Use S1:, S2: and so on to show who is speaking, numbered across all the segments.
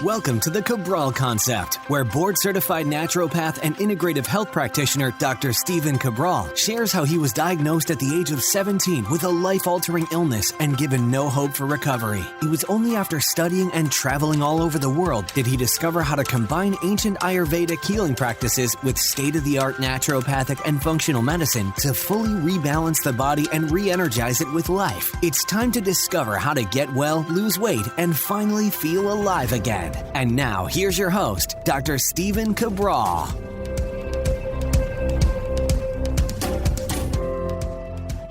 S1: Welcome to the Cabral Concept, where board-certified naturopath and integrative health practitioner Dr. Stephen Cabral shares how he was diagnosed at the age of 17 with a life-altering illness and given no hope for recovery. It was only after studying and traveling all over the world did he discover how to combine ancient Ayurvedic healing practices with state-of-the-art naturopathic and functional medicine to fully rebalance the body and re-energize it with life. It's time to discover how to get well, lose weight, and finally feel alive again. And now, here's your host, Dr. Stephen Cabral.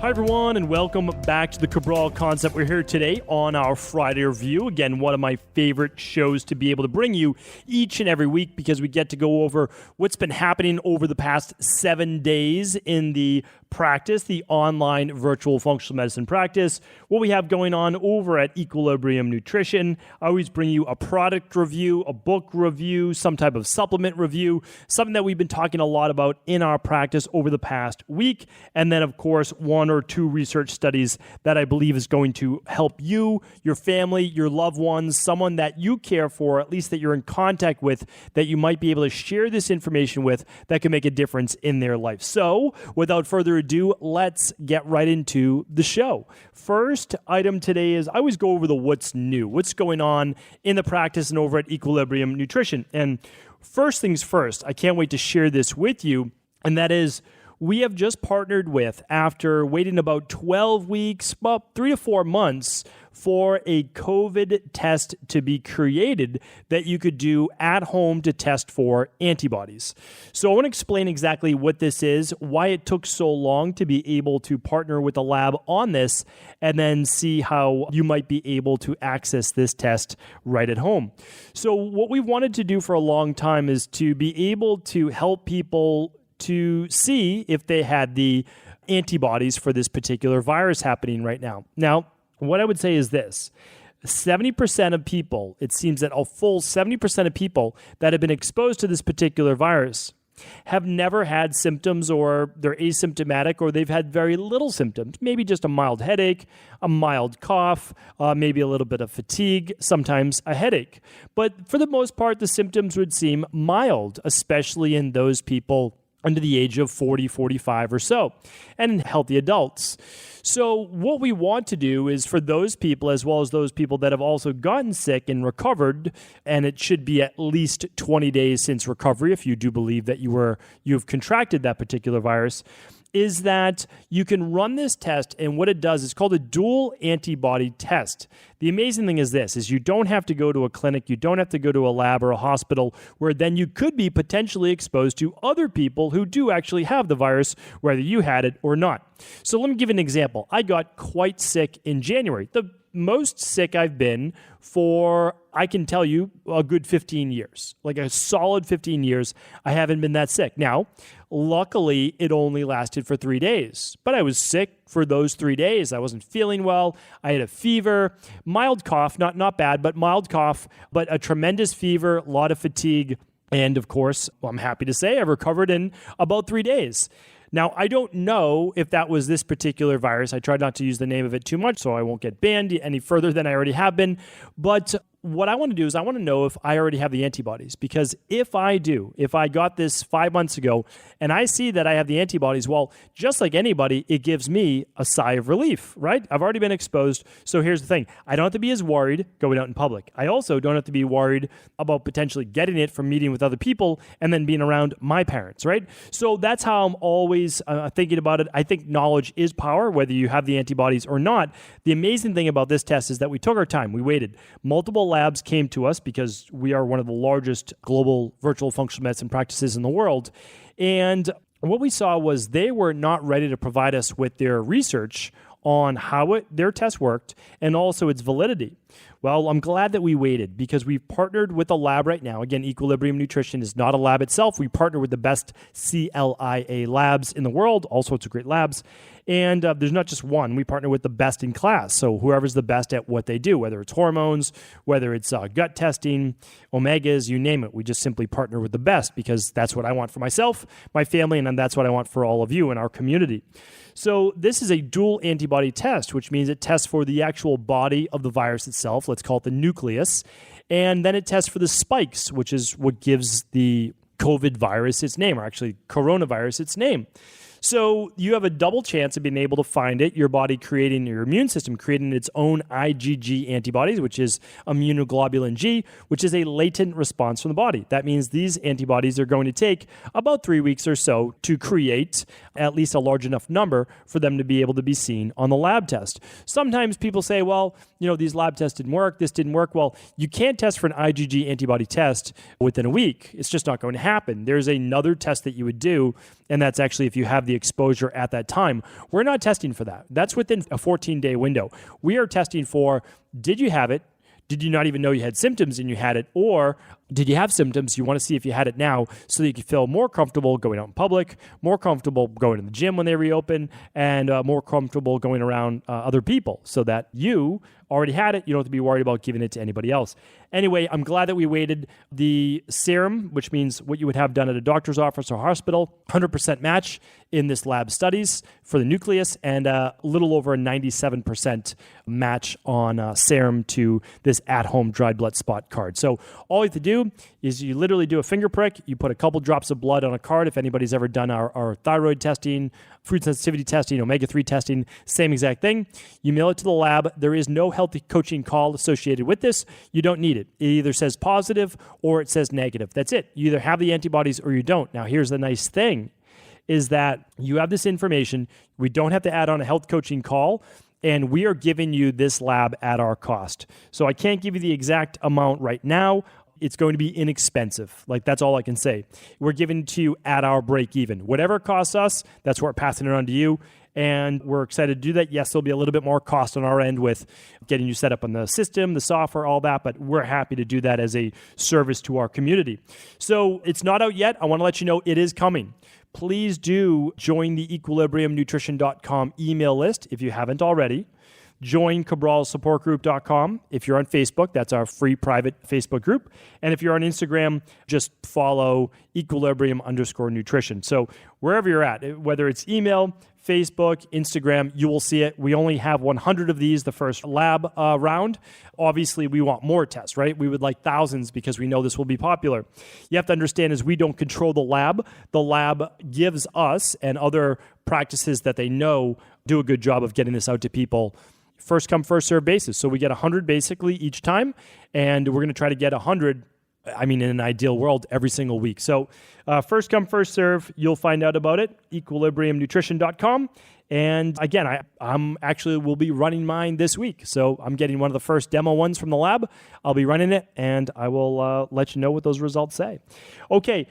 S2: Hi, everyone, and welcome back to the Cabral Concept. We're here today on our Friday review. Again, one of my favorite shows to be able to bring you each and every week because we get to go over what's been happening over the past 7 days in the practice, the online virtual functional medicine practice, what we have going on over at Equilibrium Nutrition. I always bring you a product review, a book review, some type of supplement review, something that we've been talking a lot about in our practice over the past week. And then, of course, one or two research studies that I believe is going to help you, your family, your loved ones, someone that you care for, at least that you're in contact with, that you might be able to share this information with that can make a difference in their life. So, without further ado, let's get right into the show. First item today is I always go over the what's new, what's going on in the practice and over at Equilibrium Nutrition. And first things first, I can't wait to share this with you, and that is we have just partnered with, after waiting about 12 weeks, about 3 to 4 months, for a COVID test to be created that you could do at home to test for antibodies. So I want to explain exactly what this is, why it took so long to be able to partner with a lab on this, and then see how you might be able to access this test right at home. So what we wanted to do for a long time is to be able to help people to see if they had the antibodies for this particular virus happening right now. Now, what I would say is this. 70% of people, it seems that a full 70% of people that have been exposed to this particular virus have never had symptoms, or they're asymptomatic, or they've had very little symptoms, maybe just a mild headache, a mild cough, maybe a little bit of fatigue, sometimes a headache. But for the most part, the symptoms would seem mild, especially in those people under the age of 40, 45 or so, and in healthy adults. So what we want to do is for those people, as well as those people that have also gotten sick and recovered, and it should be at least 20 days since recovery if you do believe that you've contracted that particular virus, is that you can run this test, and what it does is called a dual antibody test. The amazing thing is this, is you don't have to go to a clinic, you don't have to go to a lab or a hospital, where then you could be potentially exposed to other people who do actually have the virus, whether you had it or not. So let me give you an example. I got quite sick in January. The most sick I've been for, I can tell you, a good 15 years. Like a solid 15 years, I haven't been that sick. Now, luckily, it only lasted for 3 days. But I was sick for those 3 days. I wasn't feeling well. I had a fever, mild cough, not bad, but mild cough, but a tremendous fever, a lot of fatigue. And of course, I'm happy to say I recovered in about 3 days. Now, I don't know if that was this particular virus. I tried not to use the name of it too much, so I won't get banned any further than I already have been. But what I want to do is I want to know if I already have the antibodies, because if I do, if I got this 5 months ago and I see that I have the antibodies, well, just like anybody, it gives me a sigh of relief, right? I've already been exposed. So here's the thing. I don't have to be as worried going out in public. I also don't have to be worried about potentially getting it from meeting with other people and then being around my parents, right? So that's how I'm always thinking about it. I think knowledge is power, whether you have the antibodies or not. The amazing thing about this test is that we took our time. We waited. Multiple labs came to us because we are one of the largest global virtual functional medicine practices in the world. And what we saw was they were not ready to provide us with their research on how their test worked and also its validity. Well, I'm glad that we waited because we've partnered with a lab right now. Again, Equilibrium Nutrition is not a lab itself. We partner with the best CLIA labs in the world, all sorts of great labs. And there's not just one. We partner with the best in class. So whoever's the best at what they do, whether it's hormones, whether it's gut testing, omegas, you name it. We just simply partner with the best because that's what I want for myself, my family, and then that's what I want for all of you in our community. So this is a dual antibody test, which means it tests for the actual body of the virus itself. Let's call it the nucleus. And then it tests for the spikes, which is what gives the COVID virus its name, or actually coronavirus its name. So you have a double chance of being able to find it, your body creating, your immune system creating its own IgG antibodies, which is immunoglobulin G, which is a latent response from the body. That means these antibodies are going to take about 3 weeks or so to create at least a large enough number for them to be able to be seen on the lab test. Sometimes people say, well, these lab tests didn't work, this didn't work. Well, you can't test for an IgG antibody test within a week. It's just not going to happen. There's another test that you would do, and that's actually if you have the exposure at that time. We're not testing for that. That's within a 14-day window. We are testing for, did you have it? Did you not even know you had symptoms and you had it? Or did you have symptoms? You want to see if you had it now so that you can feel more comfortable going out in public, more comfortable going to the gym when they reopen, and more comfortable going around other people so that you already had it. You don't have to be worried about giving it to anybody else. Anyway, I'm glad that we waited. The serum, which means what you would have done at a doctor's office or hospital, 100% match in this lab studies for the nucleus, and a little over a 97% match on serum to this at-home dried blood spot card. So all you have to do is you literally do a finger prick, you put a couple drops of blood on a card. If anybody's ever done our thyroid testing, food sensitivity testing, omega-3 testing, same exact thing. You mail it to the lab. There is no healthy coaching call associated with this. You don't need it. It either says positive or it says negative. That's it. You either have the antibodies or you don't. Now, here's the nice thing, is that you have this information. We don't have to add on a health coaching call, and we are giving you this lab at our cost. So I can't give you the exact amount right now. It's going to be inexpensive. That's all I can say. We're giving it to you at our break even. Whatever it costs us, that's what we're passing it on to you. And we're excited to do that. Yes, there'll be a little bit more cost on our end with getting you set up on the system, the software, all that, but we're happy to do that as a service to our community. So it's not out yet. I want to let you know it is coming. Please do join the equilibriumnutrition.com email list if you haven't already. Join cabralsupportgroup.com. If you're on Facebook, that's our free private Facebook group. And if you're on Instagram, just follow equilibrium_nutrition. So wherever you're at, whether it's email, Facebook, Instagram, you will see it. We only have 100 of these the first lab round. Obviously, we want more tests, right? We would like thousands because we know this will be popular. You have to understand is we don't control the lab. The lab gives us and other practices that they know do a good job of getting this out to people. First come, first serve basis. So we get 100 basically each time, and we're going to try to get 100, in an ideal world, every single week. So first come, first serve, you'll find out about it, equilibriumnutrition.com. And again, I'm actually will be running mine this week. So I'm getting one of the first demo ones from the lab. I'll be running it, and I will let you know what those results say. Okay.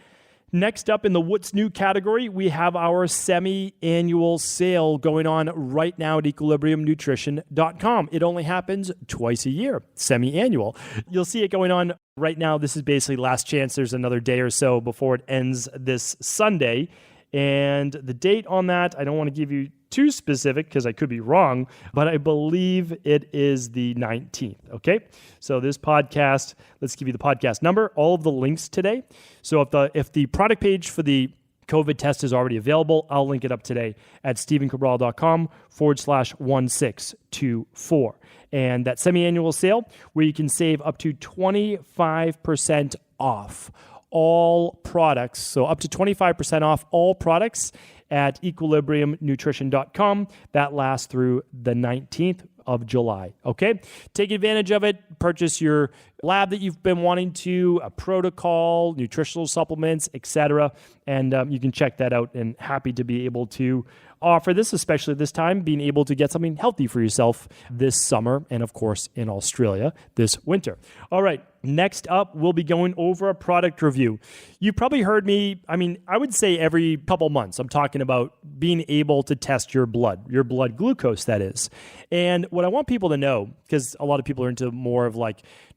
S2: Next up in the What's New category, we have our semi-annual sale going on right now at equilibriumnutrition.com. It only happens twice a year, semi-annual. You'll see it going on right now. This is basically last chance. There's another day or so before it ends this Sunday. And the date on that, I don't want to give you too specific because I could be wrong, but I believe it is the 19th, okay? So this podcast, let's give you the podcast number, all of the links today. So if the product page for the COVID test is already available, I'll link it up today at stephencabral.com/1624. And that semi-annual sale where you can save up to 25% off all products. So up to 25% off all products at equilibriumnutrition.com. That lasts through the 19th of July. Okay? Take advantage of it. Purchase your lab that you've been wanting to, a protocol, nutritional supplements, etc. And you can check that out, and happy to be able to offer this, especially this time, being able to get something healthy for yourself this summer and, of course, in Australia this winter. All right. Next up, we'll be going over a product review. You've probably heard me, I would say every couple months, I'm talking about being able to test your blood glucose, that is. And what I want people to know, because a lot of people are into more of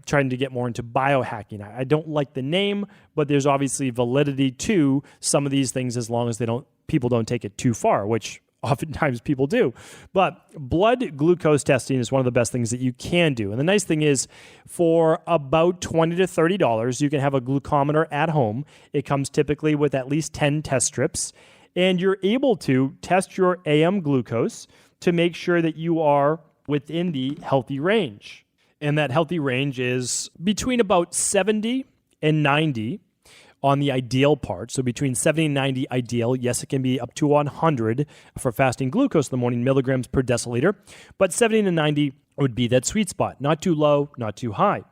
S2: trying to get more into biohacking. I don't like the name, but there's obviously validity to some of these things as long as people don't take it too far, which oftentimes people do. But blood glucose testing is one of the best things that you can do. And the nice thing is, for about $20 to $30, you can have a glucometer at home. It comes typically with at least 10 test strips, and you're able to test your AM glucose to make sure that you are within the healthy range. And that healthy range is between about 70 and 90 on the ideal part. So between 70 and 90 ideal. Yes, it can be up to 100 for fasting glucose in the morning, milligrams per deciliter. But 70 to 90 would be that sweet spot. Not too low, not too high.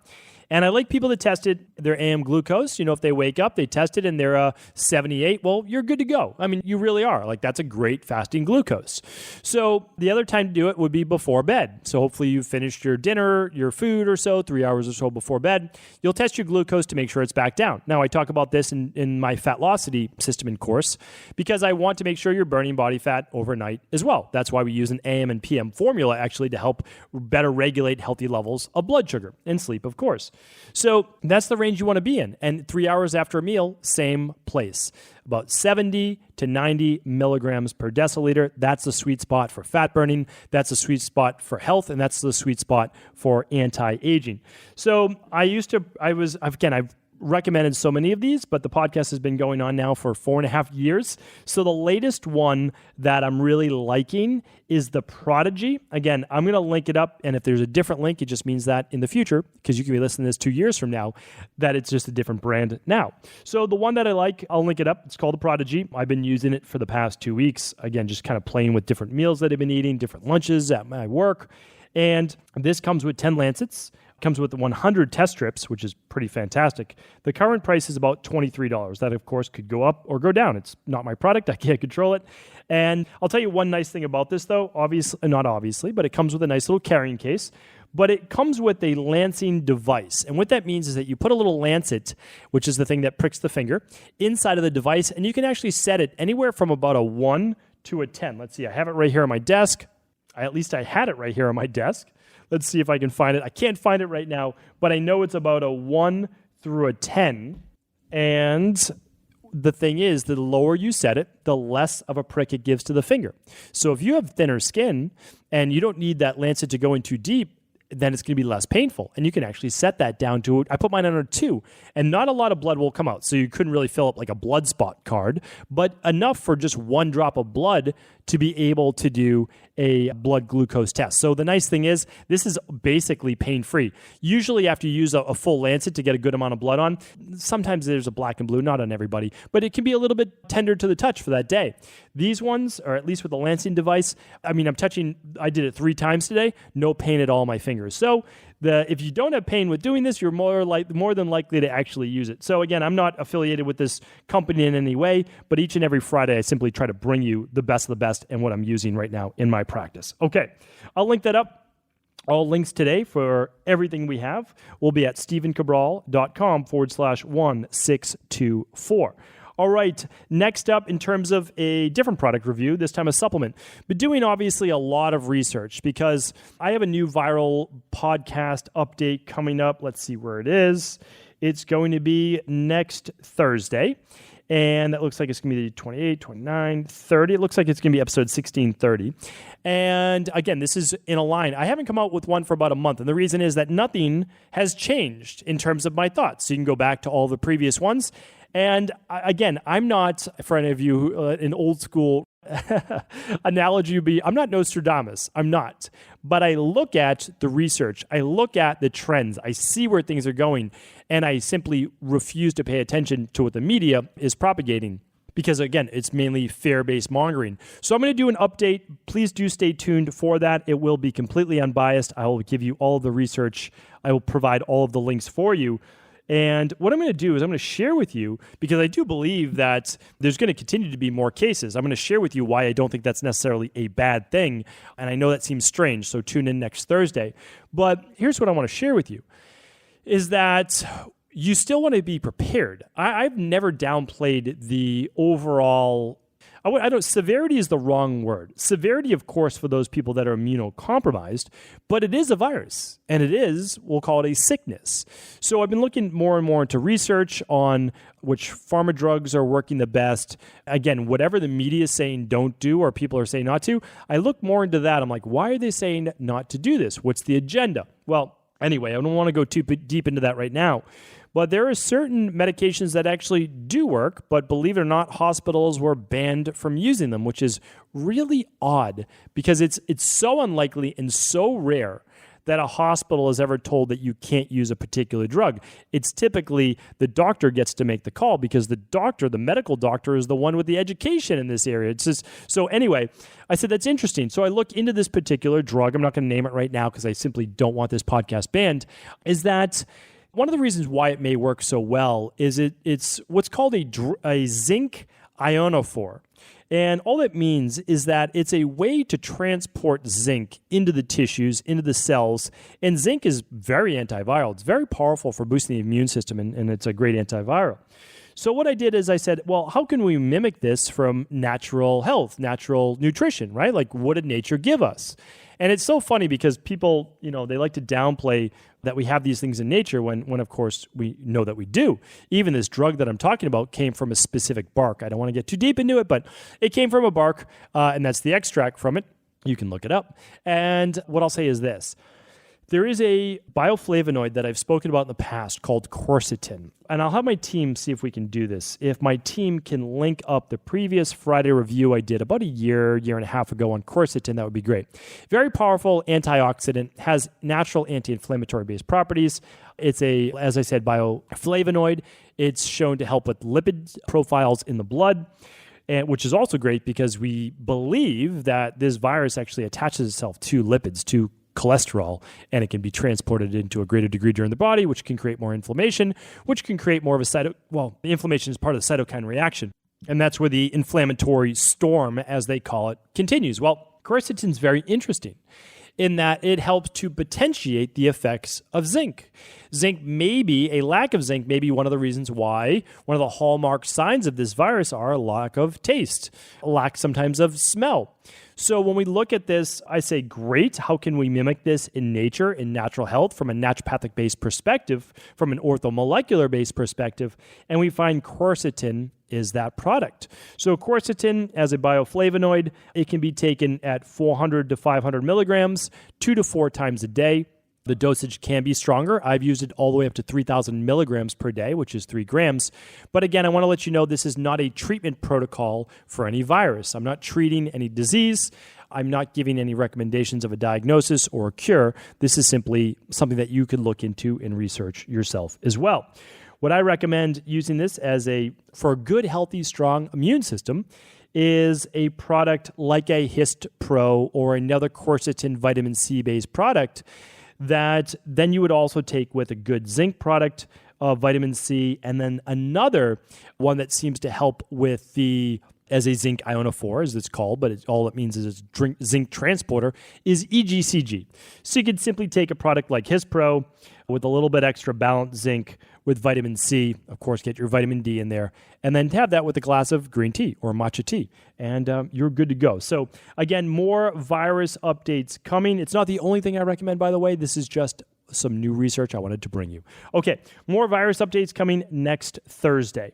S2: And I like people that tested their AM glucose. If they wake up, they test it and they're 78, well, you're good to go. I mean, you really are. Like, that's a great fasting glucose. So the other time to do it would be before bed. So hopefully you've finished your dinner, your food or so, 3 hours or so before bed. You'll test your glucose to make sure it's back down. Now, I talk about this in my Fatlocity system and course because I want to make sure you're burning body fat overnight as well. That's why we use an AM and PM formula actually to help better regulate healthy levels of blood sugar and sleep, of course. So that's the range you want to be in. And 3 hours after a meal, same place. About 70 to 90 milligrams per deciliter. That's the sweet spot for fat burning. That's the sweet spot for health. And that's the sweet spot for anti-aging. So I've recommended so many of these, but the podcast has been going on now for 4.5 years. So the latest one that I'm really liking is the Prodigy. Again, I'm going to link it up, and if there's a different link, it just means that in the future, because you can be listening to this 2 years from now, that it's just a different brand now. So the one that I like, I'll link it up. It's called the Prodigy. I've been using it for the past 2 weeks. Again, just kind of playing with different meals that I've been eating, different lunches at my work. And this comes with 10 lancets. Comes with 100 test strips, which is pretty fantastic. The current price is about $23. That, of course, could go up or go down. It's not my product. I can't control it. And I'll tell you one nice thing about this, though. Not obviously, but it comes with a nice little carrying case. But it comes with a lancing device. And what that means is that you put a little lancet, which is the thing that pricks the finger, inside of the device, and you can actually set it anywhere from about a 1 to a 10. Let's see. I have it right here on my desk. At least I had it right here on my desk. Let's see if I can find it. I can't find it right now, but I know it's about a 1 through a 10. And the thing is, the lower you set it, the less of a prick it gives to the finger. So if you have thinner skin and you don't need that lancet to go in too deep, then it's going to be less painful. And you can actually set that down to, I put mine on a 2, and not a lot of blood will come out. So you couldn't really fill up like a blood spot card, but enough for just 1 drop of blood to be able to do a blood glucose test. So the nice thing is, this is basically pain-free. Usually after you use a full lancet to get a good amount of blood on, sometimes there's a black and blue, not on everybody, but it can be a little bit tender to the touch for that day. These ones, or at least with the lancing device, I did it 3 times today, no pain at all on my fingers. So if you don't have pain with doing this, you're more than likely to actually use it. So again, I'm not affiliated with this company in any way, but each and every Friday, I simply try to bring you the best of the best and what I'm using right now in my practice. Okay, I'll link that up. All links today for everything we have will be at stevencabral.com/1624. All right, next up in terms of a different product review, this time a supplement. But doing obviously a lot of research because I have a new viral podcast update coming up. Let's see where it is. It's going to be next Thursday. And that looks like it's going to be 28, 29, 30. It looks like it's going to be episode 1630. And again, this is in a line. I haven't come out with one for about a month. And the reason is that nothing has changed in terms of my thoughts. So you can go back to all the previous ones. And again, I'm not, for any of you, an old school analogy would be, I'm not Nostradamus. I'm not. But I look at the research. I look at the trends. I see where things are going. And I simply refuse to pay attention to what the media is propagating. Because again, it's mainly fear-based mongering. So I'm going to do an update. Please do stay tuned for that. It will be completely unbiased. I will give you all of the research. I will provide all of the links for you. And what I'm going to do is I'm going to share with you, because I do believe that there's going to continue to be more cases. I'm going to share with you why I don't think that's necessarily a bad thing. And I know that seems strange, so tune in next Thursday. But here's what I want to share with you, is that you still want to be prepared. I've never downplayed the overall, severity is the wrong word. Severity, of course, for those people that are immunocompromised, but it is a virus, and it is, we'll call it a sickness. So I've been looking more and more into research on which pharma drugs are working the best. Again, whatever the media is saying don't do or people are saying not to, I look more into that. I'm like, why are they saying not to do this? What's the agenda? Well, anyway, I don't want to go too deep into that right now. But there are certain medications that actually do work, but believe it or not, hospitals were banned from using them, which is really odd because it's so unlikely and so rare that a hospital is ever told that you can't use a particular drug. It's typically the doctor gets to make the call because the medical doctor is the one with the education in this area. It's just, so anyway, I said, that's interesting. So I look into this particular drug. I'm not going to name it right now because I simply don't want this podcast banned, is that one of the reasons why it may work so well is it's what's called a zinc ionophore. And all it means is that it's a way to transport zinc into the tissues, into the cells. And zinc is very antiviral. It's very powerful for boosting the immune system, and it's a great antiviral. So what I did is I said, well, how can we mimic this from natural health, natural nutrition, right? Like, what did nature give us? And it's so funny because people, they like to downplay that we have these things in nature when of course, we know that we do. Even this drug that I'm talking about came from a specific bark. I don't want to get too deep into it, but it came from a bark, and that's the extract from it. You can look it up. And what I'll say is this. There is a bioflavonoid that I've spoken about in the past called Quercetin. And I'll have my team see if we can do this. If my team can link up the previous Friday review I did about a year and a half ago on Quercetin, that would be great. Very powerful antioxidant, has natural anti-inflammatory based properties. It's as I said, bioflavonoid. It's shown to help with lipid profiles in the blood, which is also great because we believe that this virus actually attaches itself to lipids, to cholesterol, and it can be transported into a greater degree during the body, which can create more inflammation, which can create more of the inflammation is part of the cytokine reaction. And that's where the inflammatory storm, as they call it, continues. Well, quercetin is very interesting in that it helps to potentiate the effects of zinc. A lack of zinc may be one of the reasons why one of the hallmark signs of this virus are a lack of taste, a lack sometimes of smell. So when we look at this, I say, great, how can we mimic this in nature, in natural health, from a naturopathic-based perspective, from an orthomolecular-based perspective, and we find quercetin is that product. So quercetin, as a bioflavonoid, it can be taken at 400 to 500 milligrams, 2 to 4 times a day. The dosage can be stronger. I've used it all the way up to 3,000 milligrams per day, which is 3 grams. But again, I want to let you know this is not a treatment protocol for any virus. I'm not treating any disease. I'm not giving any recommendations of a diagnosis or a cure. This is simply something that you could look into and research yourself as well. What I recommend using this for a good, healthy, strong immune system is a product like a Hist Pro or another quercetin vitamin C-based product that then you would also take with a good zinc product of vitamin C, and then another one that seems to help with as a zinc ionophore, as it's called, but all it means is it's zinc transporter, is EGCG. So you could simply take a product like His Pro with a little bit extra balanced zinc with vitamin C, of course, get your vitamin D in there, and then have that with a glass of green tea or matcha tea, and you're good to go. So again, more virus updates coming. It's not the only thing I recommend, by the way. This is just some new research I wanted to bring you. Okay, more virus updates coming next Thursday.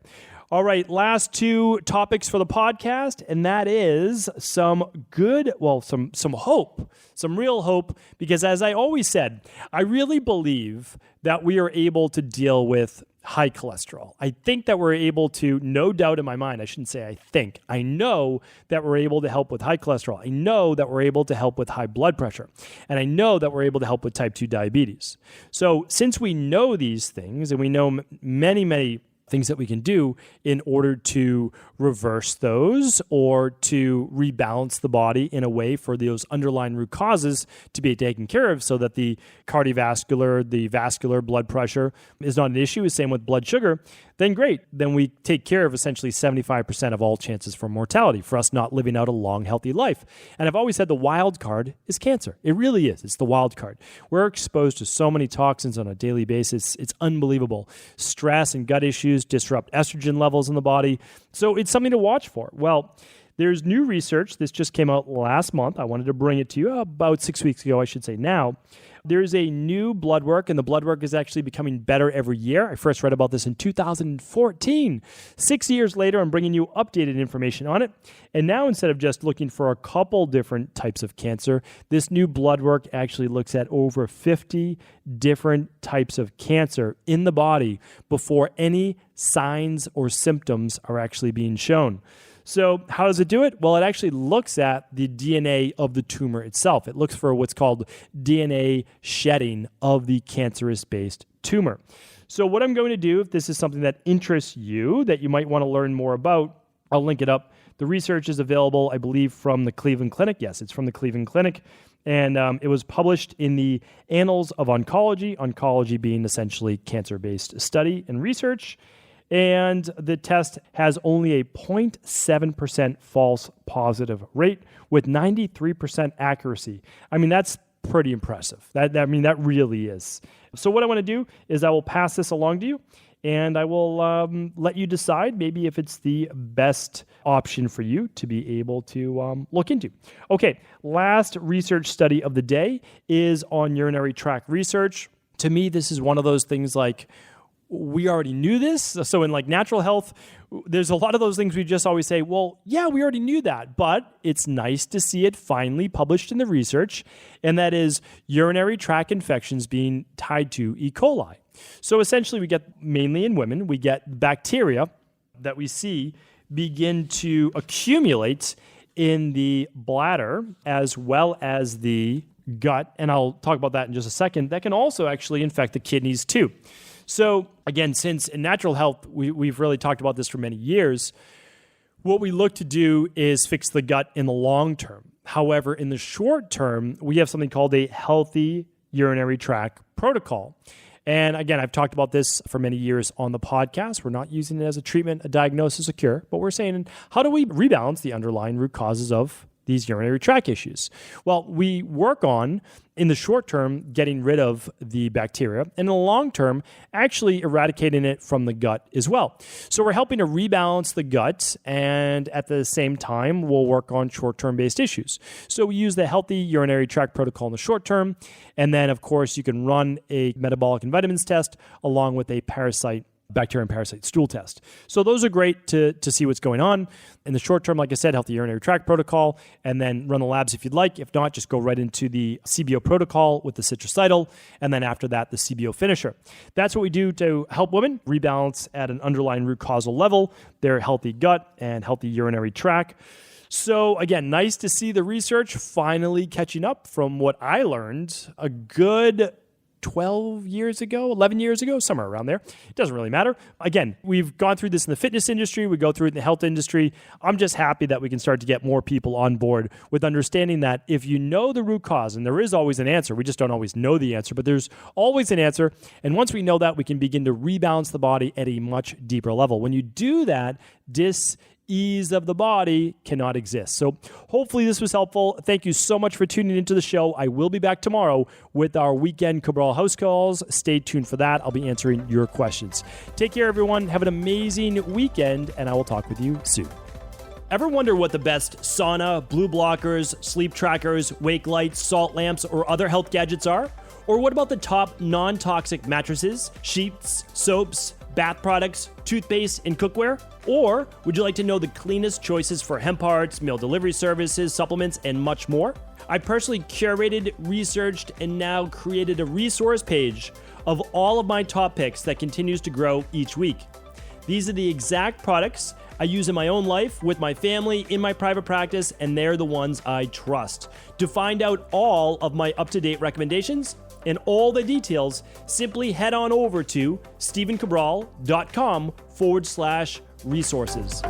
S2: All right, last 2 topics for the podcast, and that is some hope, some real hope, because as I always said, I really believe that we are able to deal with high cholesterol. I think that we're able to, no doubt in my mind, I shouldn't say I think, I know that we're able to help with high cholesterol. I know that we're able to help with high blood pressure. And I know that we're able to help with type 2 diabetes. So since we know these things, and we know many, many things that we can do in order to reverse those or to rebalance the body in a way for those underlying root causes to be taken care of so that the cardiovascular, the vascular blood pressure is not an issue, same with blood sugar, then great. Then we take care of essentially 75% of all chances for mortality, for us not living out a long, healthy life. And I've always said the wild card is cancer. It really is. It's the wild card. We're exposed to so many toxins on a daily basis. It's unbelievable. Stress and gut issues disrupt estrogen levels in the body. So it's something to watch for. Well, There's new research. This just came out last month. I wanted to bring it to you about 6 weeks ago, I should say now. There's a new blood work, and the blood work is actually becoming better every year. I first read about this in 2014. 6 years later, I'm bringing you updated information on it. And now, instead of just looking for a couple different types of cancer, this new blood work actually looks at over 50 different types of cancer in the body before any signs or symptoms are actually being shown. So how does it do it? Well, it actually looks at the DNA of the tumor itself. It looks for what's called DNA shedding of the cancerous-based tumor. So what I'm going to do, if this is something that interests you, that you might want to learn more about, I'll link it up. The research is available, I believe, from the Cleveland Clinic. Yes, it's from the Cleveland Clinic. And it was published in the Annals of Oncology, oncology being essentially cancer-based study and research. And the test has only a 0.7% false positive rate with 93% accuracy. I mean, that's pretty impressive. That really is. So what I want to do is I will pass this along to you, and I will let you decide maybe if it's the best option for you to be able to look into. Okay, last research study of the day is on urinary tract research. To me, this is one of those things like, we already knew this. So in like natural health, there's a lot of those things we just always say, well, yeah, we already knew that, but it's nice to see it finally published in the research, and that is urinary tract infections being tied to E. coli. So essentially we get, mainly in women, we get bacteria that we see begin to accumulate in the bladder as well as the gut, and I'll talk about that in just a second. That can also actually infect the kidneys too. So again, since in natural health, we've really talked about this for many years, what we look to do is fix the gut in the long term. However, in the short term, we have something called a healthy urinary tract protocol. And again, I've talked about this for many years on the podcast. We're not using it as a treatment, a diagnosis, a cure, but we're saying, how do we rebalance the underlying root causes of these urinary tract issues? Well, we work on, in the short term, getting rid of the bacteria, and in the long term, actually eradicating it from the gut as well. So we're helping to rebalance the gut, and at the same time, we'll work on short-term based issues. So we use the healthy urinary tract protocol in the short term, and then, of course, you can run a metabolic and vitamins test along with a bacteria and parasite stool test. So those are great to see what's going on. In the short term, like I said, healthy urinary tract protocol, and then run the labs if you'd like. If not, just go right into the CBO protocol with the citracidal, and then after that, the CBO finisher. That's what we do to help women rebalance at an underlying root causal level, their healthy gut and healthy urinary tract. So again, nice to see the research finally catching up from what I learned a good 11 years ago, somewhere around there. It doesn't really matter. Again, we've gone through this in the fitness industry. We go through it in the health industry. I'm just happy that we can start to get more people on board with understanding that if you know the root cause, and there is always an answer, we just don't always know the answer, but there's always an answer. And once we know that, we can begin to rebalance the body at a much deeper level. When you do that, dis-ease of the body cannot exist. So hopefully this was helpful. Thank you so much for tuning into the show. I will be back tomorrow with our weekend Cabral house calls. Stay tuned for that. I'll be answering your questions. Take care, everyone. Have an amazing weekend, and I will talk with you soon. Ever wonder what the best sauna, blue blockers, sleep trackers, wake lights, salt lamps, or other health gadgets are? Or what about the top non-toxic mattresses, sheets, soaps, bath products, toothpaste, and cookware? Or would you like to know the cleanest choices for hemp parts, meal delivery services, supplements, and much more? I personally curated, researched, and now created a resource page of all of my top picks that continues to grow each week. These are the exact products I use in my own life, with my family, in my private practice, and they're the ones I trust. To find out all of my up-to-date recommendations and all the details, simply head on over to StephenCabral.com/resources.